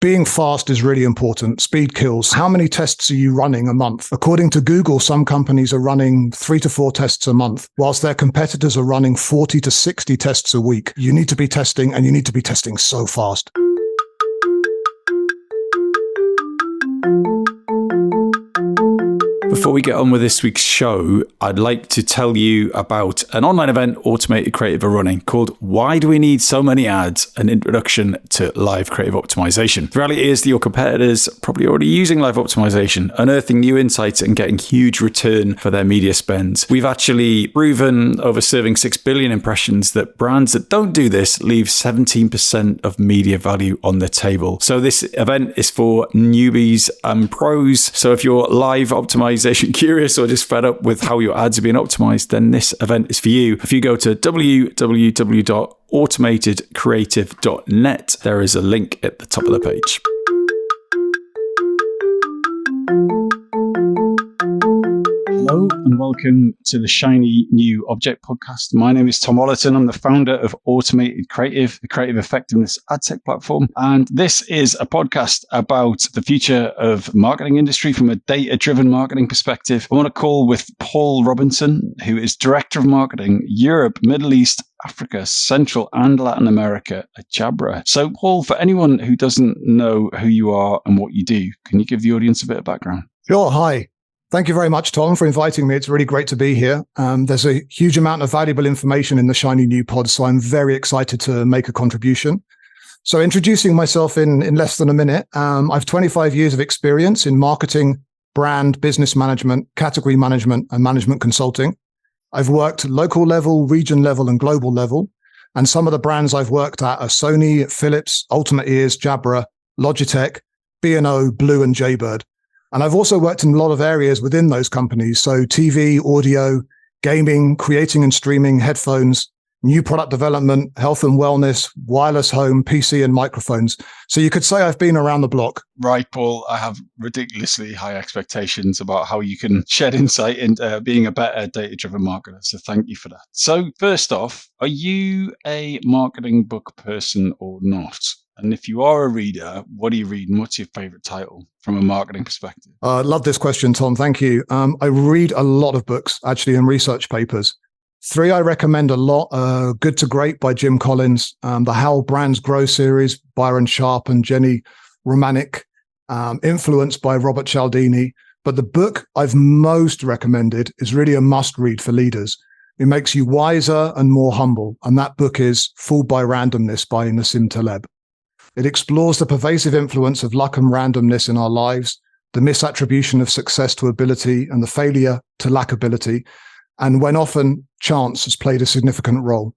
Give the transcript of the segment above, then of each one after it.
Being fast is really important. Speed kills. How many tests are you running a month? According to Google, some companies are running 3 to 4 tests a month, whilst their competitors are running 40 to 60 tests a week. You need to be testing, and you need to be testing so fast. Before we get on with this week's show, I'd like to tell you about an online event Automated Creative are running called Why Do We Need So Many Ads? An Introduction to Live Creative Optimization. The reality is that your competitors are probably already using live optimization, unearthing new insights and getting huge return for their media spend. We've actually proven over serving 6 billion impressions that brands that don't do this leave 17% of media value on the table. So this event is for newbies and pros. So if you're live optimization curious or just fed up with how your ads are being optimized, then this event is for you. If you go to www.automatedcreative.net, there is a link at the top of the page. Hello and welcome to the Shiny New Object podcast. My name is Tom Wallerton. I'm the founder of Automated Creative, the creative effectiveness ad tech platform. And this is a podcast about the future of marketing industry from a data-driven marketing perspective. I want to call with Paul Robinson, who is Director of Marketing, Europe, Middle East, Africa, Central and Latin America at Jabra. So Paul, for anyone who doesn't know who you are and what you do, can you give the audience a bit of background? Sure. Hi. Thank you very much, Tom, for inviting me. It's really great to be here. There's a huge amount of valuable information in the Shiny New Pod, so I'm very excited to make a contribution. So introducing myself in less than a minute, I've 25 years of experience in marketing, brand, business management, category management, and management consulting. I've worked local level, region level, and global level. And some of the brands I've worked at are Sony, Philips, Ultimate Ears, Jabra, Logitech, B&O, Blue, and Jaybird. And I've also worked in a lot of areas within those companies. So TV, audio, gaming, creating and streaming, headphones, new product development, health and wellness, wireless home, PC and microphones. So you could say I've been around the block. Right, Paul. I have ridiculously high expectations about how you can shed insight into being a better data-driven marketer. So thank you for that. So first off, are you a marketing book person or not? And if you are a reader, what do you read and what's your favorite title from a marketing perspective? I love this question, Tom. Thank you. I read a lot of books, actually, and research papers. 3 I recommend a lot. Good to Great by Jim Collins, the How Brands Grow series, Byron Sharp and Jenny Romanek, Influence by Robert Cialdini. But the book I've most recommended is really a must-read for leaders. It makes you wiser and more humble. And that book is Fooled by Randomness by Nassim Taleb. It explores the pervasive influence of luck and randomness in our lives, the misattribution of success to ability and the failure to lack ability, and when often chance has played a significant role.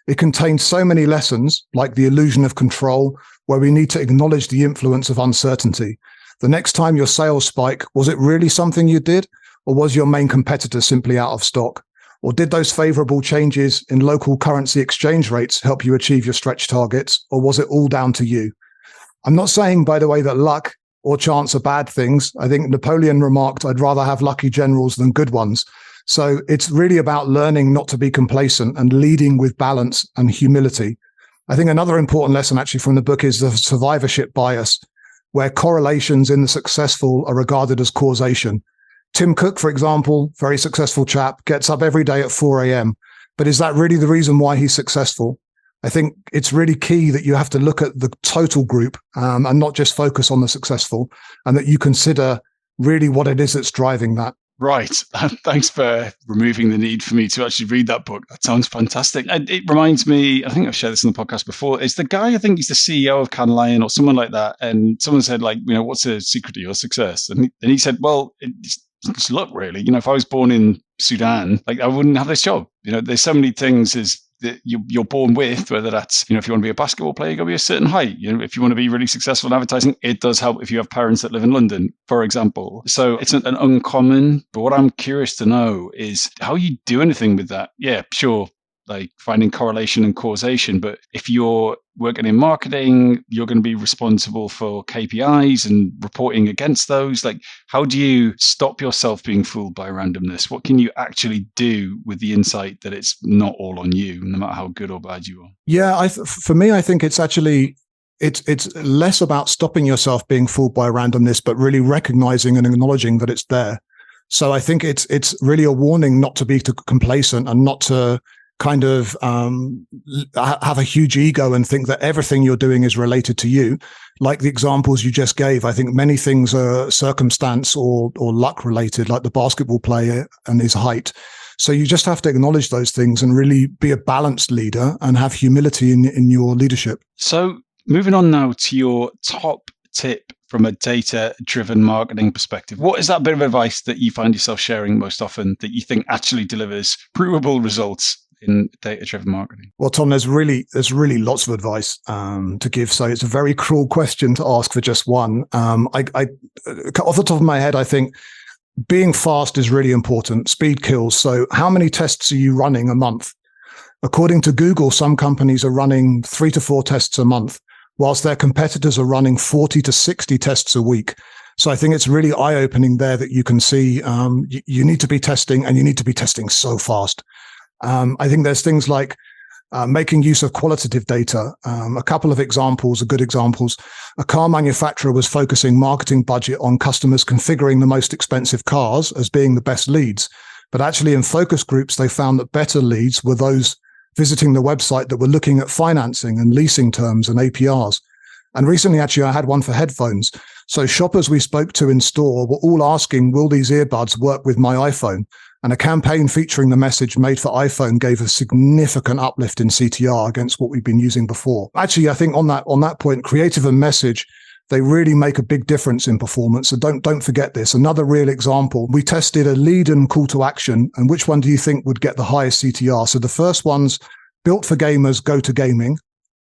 It contains so many lessons, like the illusion of control, where we need to acknowledge the influence of uncertainty. The next time your sales spike, was it really something you did, or was your main competitor simply out of stock? Or did those favorable changes in local currency exchange rates help you achieve your stretch targets, or was it all down to you? I'm not saying, by the way, that luck or chance are bad things. I think Napoleon remarked, I'd rather have lucky generals than good ones. So it's really about learning not to be complacent and leading with balance and humility. I think another important lesson actually from the book is the survivorship bias, where correlations in the successful are regarded as causation. Tim Cook, for example, very successful chap, gets up every day at 4 a.m. But is that really the reason why he's successful? I think it's really key that you have to look at the total group and not just focus on the successful, and that you consider really what it is that's driving that. Right. Thanks for removing the need for me to actually read that book. That sounds fantastic. And it reminds me, I think I've shared this on the podcast before, it's the guy, I think he's the CEO of Cannes Lion or someone like that. And someone said, like, what's the secret to your success? And he said, well, it's luck, really. If I was born in Sudan, like, I wouldn't have this job. There's so many things that you're born with, whether that's, if you want to be a basketball player, you got to be a certain height. If you want to be really successful in advertising, it does help if you have parents that live in London, for example. So it's an uncommon, but what I'm curious to know is how you do anything with that. Yeah, sure. Like finding correlation and causation. But if you're working in marketing, you're going to be responsible for KPIs and reporting against those. Like, how do you stop yourself being fooled by randomness? What can you actually do with the insight that it's not all on you, no matter how good or bad you are? Yeah, for me, I think it's actually it's less about stopping yourself being fooled by randomness, but really recognizing and acknowledging that it's there. So I think it's really a warning not to be too complacent and not to kind of have a huge ego and think that everything you're doing is related to you. Like the examples you just gave, I think many things are circumstance or luck related, like the basketball player and his height. So you just have to acknowledge those things and really be a balanced leader and have humility in your leadership. So moving on now to your top tip from a data-driven marketing perspective. What is that bit of advice that you find yourself sharing most often that you think actually delivers provable results in data-driven marketing? Well, Tom, there's really lots of advice to give. So it's a very cruel question to ask for just one. I off the top of my head, I think being fast is really important. Speed kills. So how many tests are you running a month? According to Google, some companies are running 3 to 4 tests a month, whilst their competitors are running 40 to 60 tests a week. So I think it's really eye-opening there that you can see you need to be testing, and you need to be testing so fast. I think there's things like making use of qualitative data. A couple of examples are good examples. A car manufacturer was focusing marketing budget on customers configuring the most expensive cars as being the best leads. But actually in focus groups, they found that better leads were those visiting the website that were looking at financing and leasing terms and APRs. And recently, actually, I had one for headphones. So shoppers we spoke to in store were all asking, will these earbuds work with my iPhone? And a campaign featuring the message made for iPhone gave a significant uplift in CTR against what we've been using before. Actually, I think on that point, creative and message, they really make a big difference in performance. So don't forget this. Another real example, we tested a lead and call to action. And which one do you think would get the highest CTR? So the first one's built for gamers, go to gaming,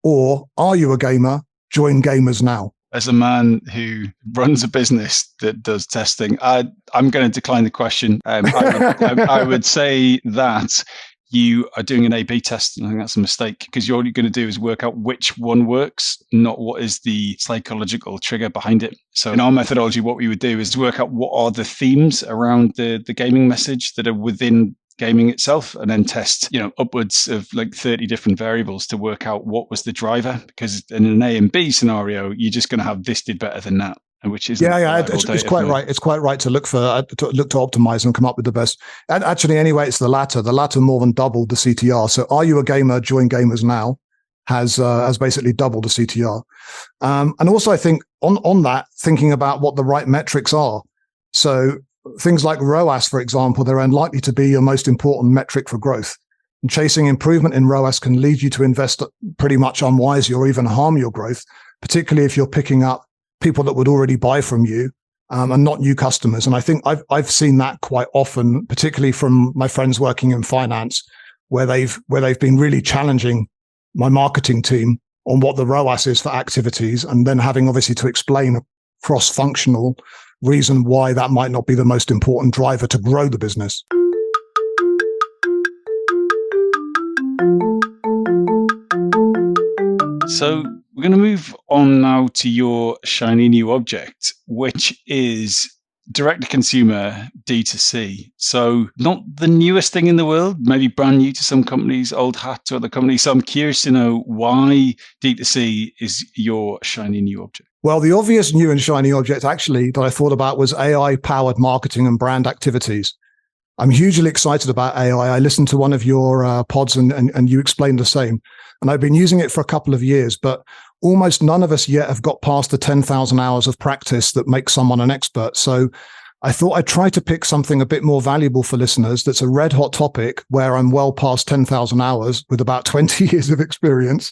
or are you a gamer? Join gamers now. As a man who runs a business that does testing, I'm going to decline the question. I would say that you are doing an A/B test, and I think that's a mistake, because all you're going to do is work out which one works, not what is the psychological trigger behind it. So in our methodology, what we would do is work out what are the themes around the gaming message that are within gaming itself, and then test, upwards of like 30 different variables to work out what was the driver. Because in an A and B scenario, you're just going to have this did better than that, and which is it's quite right. It's quite right to look to optimize and come up with the best. And actually, anyway, it's the latter. The latter more than doubled the CTR. So, are you a gamer? Join gamers now has basically doubled the CTR. And also, I think on that, thinking about what the right metrics are. So things like ROAS, for example, they're unlikely to be your most important metric for growth. And chasing improvement in ROAS can lead you to invest pretty much unwisely or even harm your growth, particularly if you're picking up people that would already buy from you and not new customers. And I think I've seen that quite often, particularly from my friends working in finance, where they've been really challenging my marketing team on what the ROAS is for activities, and then having obviously to explain a cross-functional reason why that might not be the most important driver to grow the business. So we're going to move on now to your shiny new object, which is direct-to-consumer D2C. So not the newest thing in the world, maybe brand new to some companies, old hat to other companies. So I'm curious to know why D2C is your shiny new object. Well, the obvious new and shiny object actually that I thought about was AI-powered marketing and brand activities. I'm hugely excited about AI. I listened to one of your pods and you explained the same. And I've been using it for a couple of years, but almost none of us yet have got past the 10,000 hours of practice that makes someone an expert. So I thought I'd try to pick something a bit more valuable for listeners that's a red hot topic where I'm well past 10,000 hours with about 20 years of experience.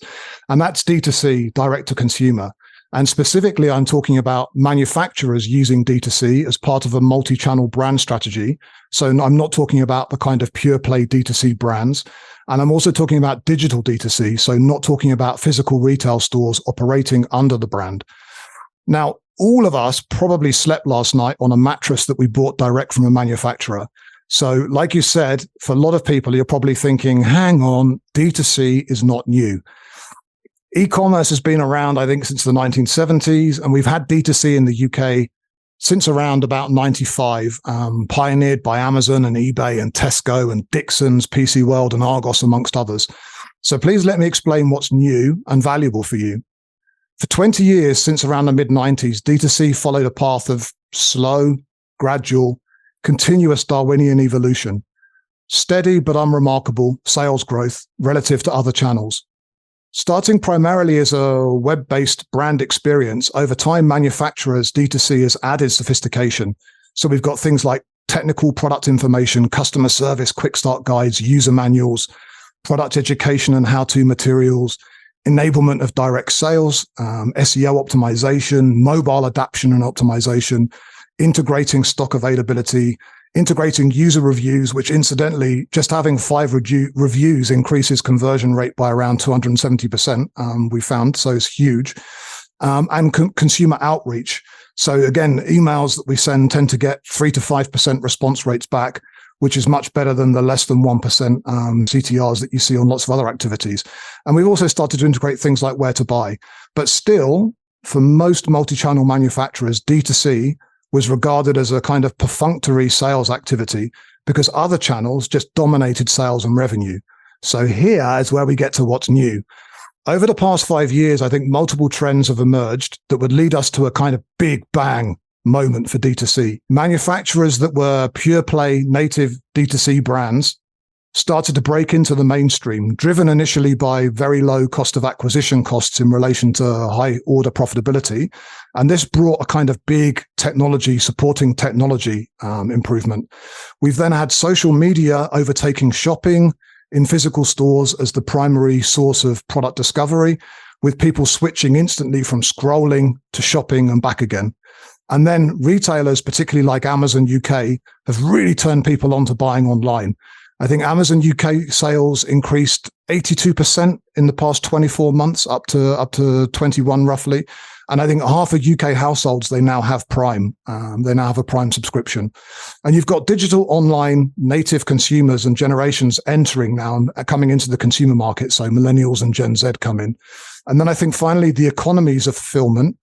And that's D2C, direct to consumer. And specifically, I'm talking about manufacturers using D2C as part of a multi-channel brand strategy. So I'm not talking about the kind of pure play D2C brands. And I'm also talking about digital D2C. So not talking about physical retail stores operating under the brand. Now, all of us probably slept last night on a mattress that we bought direct from a manufacturer. So like you said, for a lot of people, you're probably thinking, hang on, D2C is not new. E-commerce has been around, I think, since the 1970s, and we've had D2C in the UK since around about 95, pioneered by Amazon and eBay and Tesco and Dixon's, PC World and Argos, amongst others. So please let me explain what's new and valuable for you. For 20 years, since around the mid-90s, D2C followed a path of slow, gradual, continuous Darwinian evolution, steady but unremarkable sales growth relative to other channels. Starting primarily as a web-based brand experience, over time, manufacturers, D2C has added sophistication. So we've got things like technical product information, customer service, quick start guides, user manuals, product education and how-to materials, enablement of direct sales, SEO optimization, mobile adaption and optimization, integrating stock availability, integrating user reviews, which incidentally, just having 5 reviews increases conversion rate by around 270%, we found, so it's huge, and consumer outreach. So again, emails that we send tend to get 3 to 5% response rates back, which is much better than the less than 1% CTRs that you see on lots of other activities. And we've also started to integrate things like where to buy. But still, for most multi-channel manufacturers, D2C was regarded as a kind of perfunctory sales activity because other channels just dominated sales and revenue. So here is where we get to what's new. Over the past 5 years, I think multiple trends have emerged that would lead us to a kind of big bang moment for D2C. Manufacturers that were pure play native D2C brands started to break into the mainstream, driven initially by very low cost of acquisition costs in relation to high order profitability. And this brought a kind of big technology, supporting technology improvement. We've then had social media overtaking shopping in physical stores as the primary source of product discovery, with people switching instantly from scrolling to shopping and back again. And then retailers, particularly like Amazon UK, have really turned people on to buying online. I think Amazon UK sales increased 82% in the past 24 months, up to 21 roughly. And I think half of UK households, they now have Prime. They now have a Prime subscription. And you've got digital online native consumers and generations entering now and coming into the consumer market. So millennials and Gen Z come in. And then I think finally the economies of fulfillment,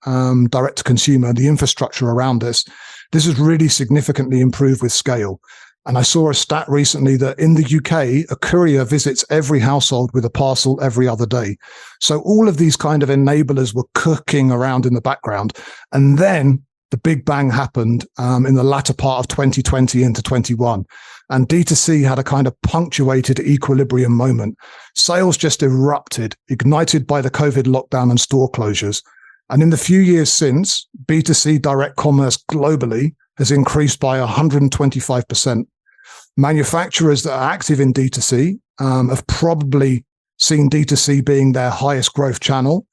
direct to consumer, the infrastructure around this has really significantly improved with scale. And I saw a stat recently that in the UK, a courier visits every household with a parcel every other day. So all of these kind of enablers were cooking around in the background. And then the big bang happened in the latter part of 2020 into 21. And D2C had a kind of punctuated equilibrium moment. Sales just erupted, ignited by the COVID lockdown and store closures. And in the few years since, B2C direct commerce globally has increased by 125%. Manufacturers that are active in D2C have probably seen D2C being their highest growth channel.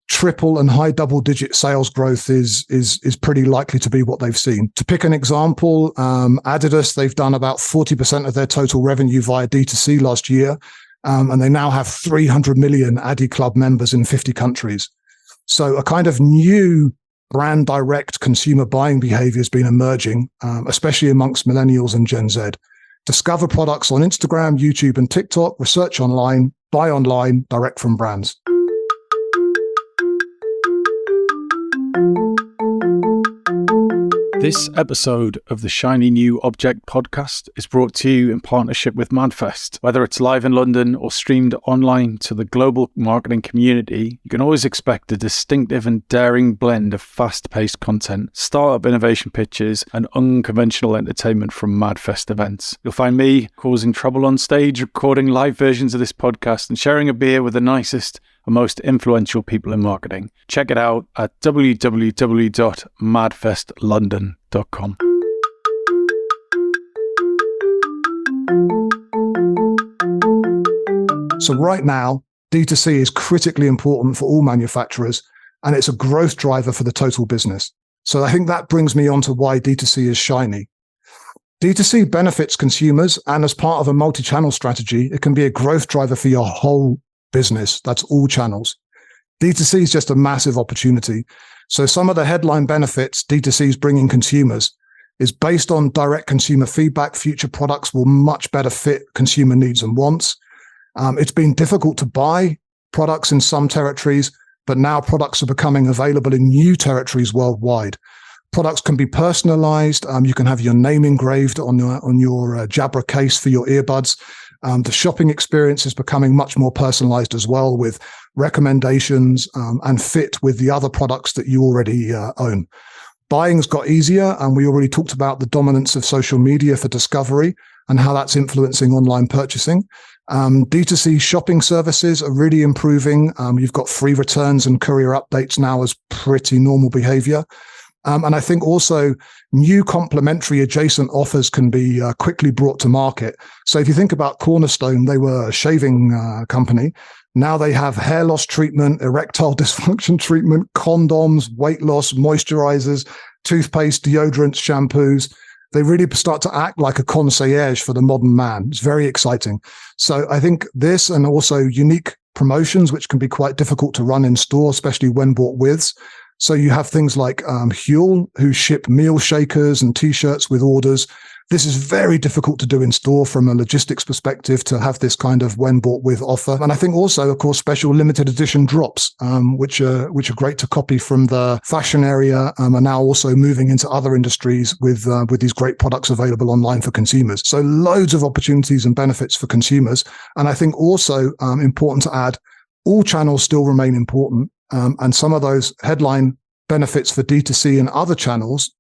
Triple and high double-digit sales growth is pretty likely to be what they've seen. To pick an example, Adidas, they've done about 40% of their total revenue via D2C last year, and they now have 300 million Adi Club members in 50 countries. So a kind of new brand direct consumer buying behavior has been emerging, especially amongst millennials and Gen Z. Discover products on Instagram, YouTube, and TikTok, research online, buy online, direct from brands. This episode of the Shiny New Object podcast is brought to you in partnership with MadFest. Whether it's live in London or streamed online to the global marketing community, you can always expect a distinctive and daring blend of fast-paced content, startup innovation pitches, and unconventional entertainment from MadFest events. You'll find me causing trouble on stage, recording live versions of this podcast, and sharing a beer with the nicest and most influential people in marketing. Check it out at www.madfestlondon.com. So right now, D2C is critically important for all manufacturers, and it's a growth driver for the total business. So I think that brings me on to why D2C is shiny. D2C benefits consumers, and as part of a multi-channel strategy, it can be a growth driver for your whole business. That's all channels. D2C is just a massive opportunity. So some of the headline benefits D2C is bringing consumers is based on direct consumer feedback. Future products will much better fit consumer needs and wants. It's been difficult to buy products in some territories, but now products are becoming available in new territories worldwide. Products can be personalized. You can have your name engraved on your Jabra case for your earbuds. The shopping experience is becoming much more personalized as well, with recommendations, and fit with the other products that you already own. Buying's got easier, and we already talked about the dominance of social media for discovery and how that's influencing online purchasing. D2C shopping services are really improving. You've got free returns and courier updates now as pretty normal behavior. And I think also new complementary adjacent offers can be quickly brought to market. So if you think about Cornerstone, they were a shaving company. Now they have hair loss treatment, erectile dysfunction treatment, condoms, weight loss, moisturizers, toothpaste, deodorants, shampoos. They really start to act like a concierge for the modern man. It's very exciting. So I think this, and also unique promotions, which can be quite difficult to run in store, especially when bought with. So you have things like Huel, who ship meal shakers and T-shirts with orders. This is very difficult to do in store from a logistics perspective, to have this kind of when bought with offer. And I think also, of course, special limited edition drops, which are great to copy from the fashion area, are now also moving into other industries with these great products available online for consumers. So loads of opportunities and benefits for consumers. And I think also important to add, all channels still remain important. And some of those headline benefits for D2C and other channels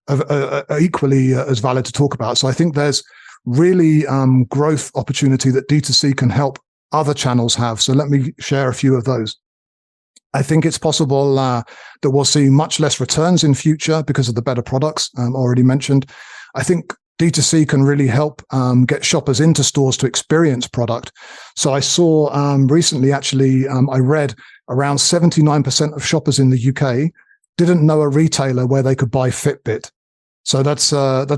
are equally as valid to talk about. So I think there's really growth opportunity that D2C can help other channels have. So let me share a few of those. I think it's possible that we'll see much less returns in future because of the better products already mentioned. I think D2C can really help get shoppers into stores to experience product. So I saw recently, actually, I read around 79% of shoppers in the UK didn't know a retailer where they could buy Fitbit. So that's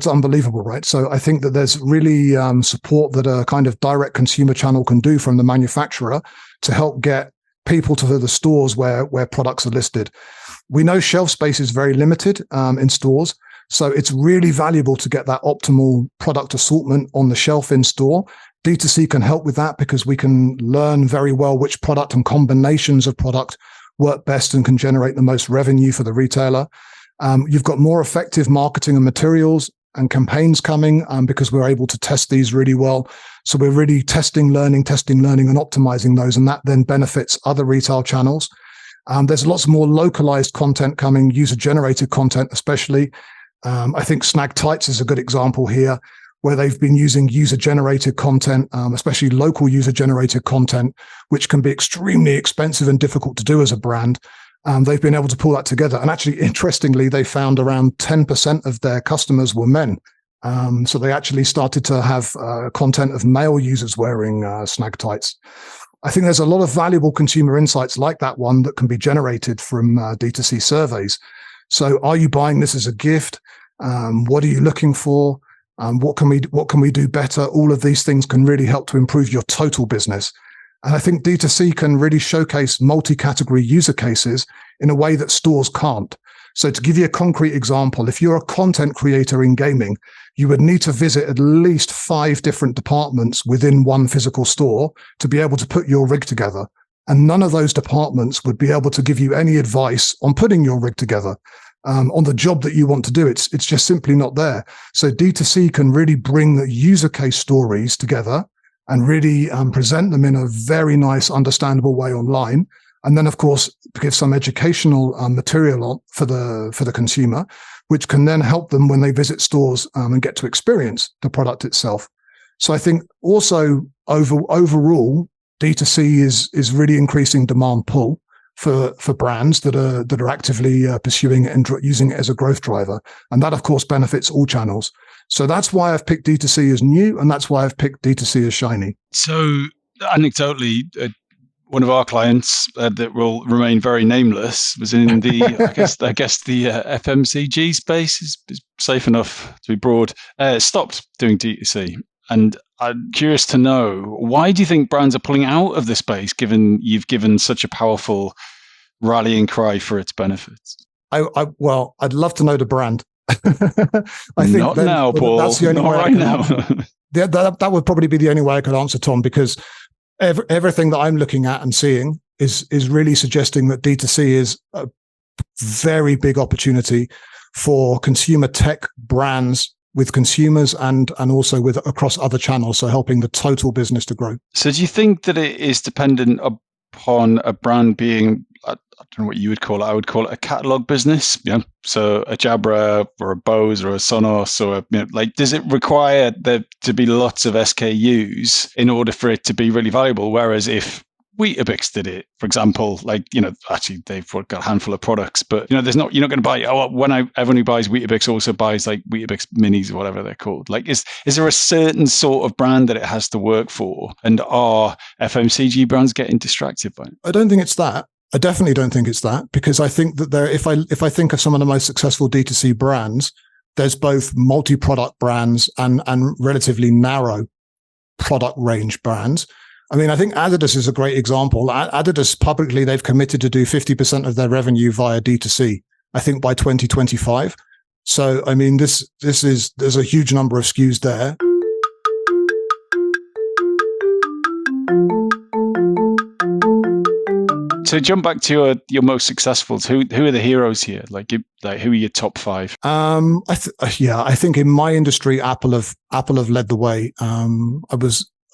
unbelievable, right? So I think that there's really support that a kind of direct consumer channel can do from the manufacturer to help get people to the stores where products are listed. We know shelf space is very limited in stores. So it's really valuable to get that optimal product assortment on the shelf in store. D2C can help with that because we can learn very well which product and combinations of product work best and can generate the most revenue for the retailer. You've got more effective marketing and materials and campaigns coming because we're able to test these really well. So we're really testing, learning, and optimizing those. And that then benefits other retail channels. There's lots more localized content coming, user-generated content especially. I think Snag Tights is a good example here, where they've been using user-generated content, especially local user-generated content, which can be extremely expensive and difficult to do as a brand. They've been able to pull that together. And actually, interestingly, they found around 10% of their customers were men. So they actually started to have content of male users wearing Snag Tights. I think there's a lot of valuable consumer insights like that one that can be generated from D2C surveys. So are you buying this as a gift? What are you looking for? What can we do better? All of these things can really help to improve your total business. And I think D2C can really showcase multi-category user cases in a way that stores can't. So to give you a concrete example, if you're a content creator in gaming, you would need to visit at least 5 different departments within one physical store to be able to put your rig together. And none of those departments would be able to give you any advice on putting your rig together. On the job that you want to do, it's just simply not there. So D2C can really bring the user case stories together and really present them in a very nice, understandable way online. And then, of course, give some educational material for the consumer, which can then help them when they visit stores and get to experience the product itself. So I think also overall, D2C is really increasing demand pull for brands that are actively pursuing it and using it as a growth driver. And that, of course, benefits all channels. So that's why I've picked D2C as new, and that's why I've picked D2C as shiny. So anecdotally, one of our clients that will remain very nameless was in the, I guess the FMCG space is safe enough to be broad, stopped doing D2C. And I'm curious to know, why do you think brands are pulling out of this space, given you've given such a powerful rallying cry for its benefits? Well, I'd love to know the brand. I think not now, Paul. That's the only way right now. That would probably be the only way I could answer, Tom, because everything that I'm looking at and seeing is really suggesting that D2C is a very big opportunity for consumer tech brands with consumers and also across other channels, so helping the total business to grow. So do you think that it is dependent upon a brand being, I don't know what you would call it. I would call it a catalog business. So a Jabra or a Bose or a Sonos or does it require there to be lots of SKUs in order for it to be really valuable? Whereas if Weetabix did it, for example, actually they've got a handful of products, but you're not going to buy, everyone who buys Weetabix also buys like Weetabix minis or whatever they're called. Like, is there a certain sort of brand that it has to work for? And are FMCG brands getting distracted by it? I don't think it's that. I definitely don't think it's that, because I think that if I think of some of the most successful D2C brands, there's both multi-product brands and relatively narrow product range brands. I mean, I think Adidas is a great example. Adidas publicly, they've committed to do 50% of their revenue via D2C, I think by 2025. So, I mean, there's a huge number of SKUs there. So jump back to your most successful. Who are the heroes here? Like who are your top 5? I think in my industry, Apple have led the way.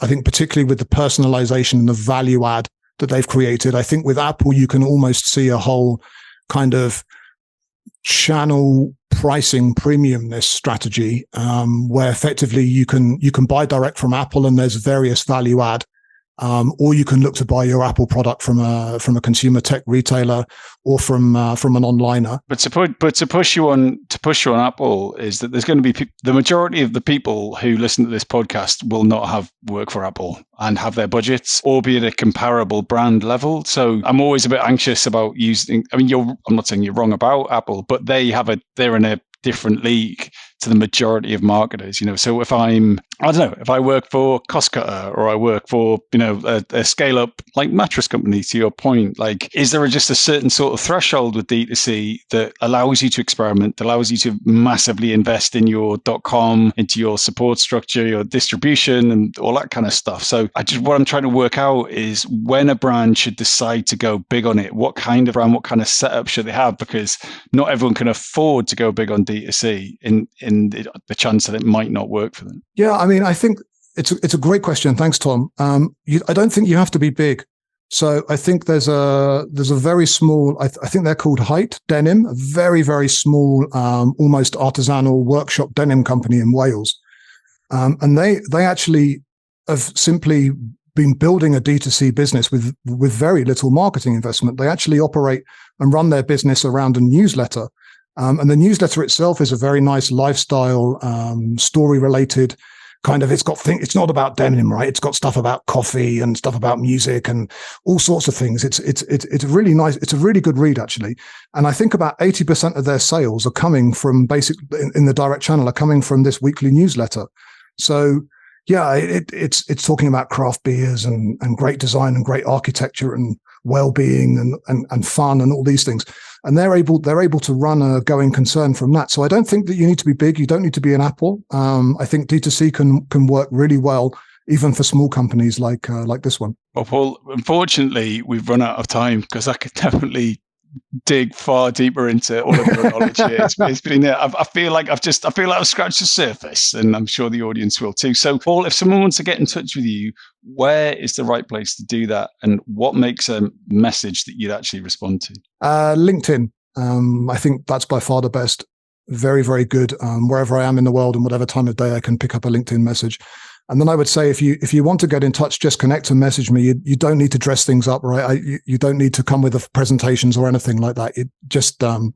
I think particularly with the personalization and the value add that they've created. I think with Apple, you can almost see a whole kind of channel pricing premiumness strategy, where effectively you can buy direct from Apple and there's various value add. Or you can look to buy your Apple product from a consumer tech retailer or from an onliner. But to push you on Apple is that there's going to be the majority of the people who listen to this podcast will not have work for Apple and have their budgets or be at a comparable brand level. So I'm always a bit anxious about using. I mean, I'm not saying you're wrong about Apple, but they're in a different league to the majority of marketers, So if I work for Cost Cutter or I work for, a scale up like mattress company, to your point, like, is there just a certain sort of threshold with D2C that allows you to experiment, allows you to massively invest in your .com, into your support structure, your distribution and all that kind of stuff? So what I'm trying to work out is when a brand should decide to go big on it, what kind of brand, what kind of setup should they have? Because not everyone can afford to go big on D2C in the chance that it might not work for them. Yeah, I mean, I think it's a great question. Thanks, Tom. I don't think you have to be big. So I think there's a very small, I think they're called Height Denim, a very, very small, almost artisanal workshop denim company in Wales. And they actually have simply been building a D2C business with very little marketing investment. They actually operate and run their business around a newsletter. And the newsletter itself is a very nice lifestyle, story related kind of, it's not about denim, right? It's got stuff about coffee and stuff about music and all sorts of things. It's really nice. It's a really good read, actually. And I think about 80% of their sales are coming from in the direct channel, are coming from this weekly newsletter. So yeah, it's talking about craft beers and great design and great architecture and well-being and fun and all these things. And they're able to run a going concern from that. So I don't think that you need to be big. You don't need to be an Apple. I think D2C can work really well, even for small companies like this one. Well, Paul, unfortunately, we've run out of time because I could definitely dig far deeper into all of your knowledge here. It's been there. I feel like I've scratched the surface, and I'm sure the audience will too. So, Paul, if someone wants to get in touch with you, where is the right place to do that, and what makes a message that you'd actually respond to? LinkedIn. I think that's by far the best. Very, very good. Wherever I am in the world and whatever time of day, I can pick up a LinkedIn message. And then I would say, if you want to get in touch, just connect and message me. You don't need to dress things up, right? You don't need to come with presentations or anything like that. It just come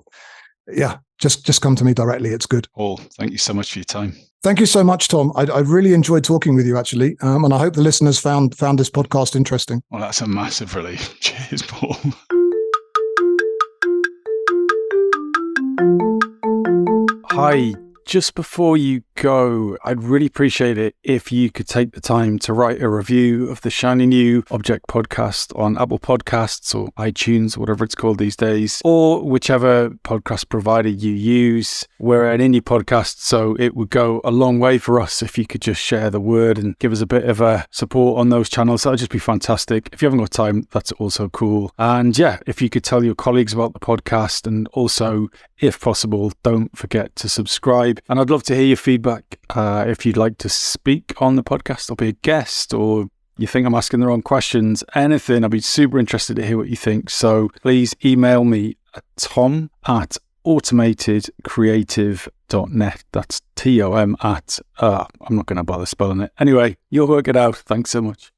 to me directly. It's good. Paul, thank you so much for your time. Thank you so much, Tom. I really enjoyed talking with you, actually. And I hope the listeners found this podcast interesting. Well, that's a massive relief. Cheers, Paul. Hi. Just before you go, I'd really appreciate it if you could take the time to write a review of the shiny new Object podcast on Apple Podcasts or iTunes, whatever it's called these days, or whichever podcast provider you use. We're an indie podcast, so it would go a long way for us if you could just share the word and give us a bit of a support on those channels. That would just be fantastic. If you haven't got time, that's also cool. And yeah, if you could tell your colleagues about the podcast, and also, if possible, don't forget to subscribe. And I'd love to hear your feedback. If you'd like to speak on the podcast or be a guest or you think I'm asking the wrong questions, anything, I'd be super interested to hear what you think. So please email me at tom@automatedcreative.net. That's TOM at, I'm not going to bother spelling it. Anyway, you'll work it out. Thanks so much.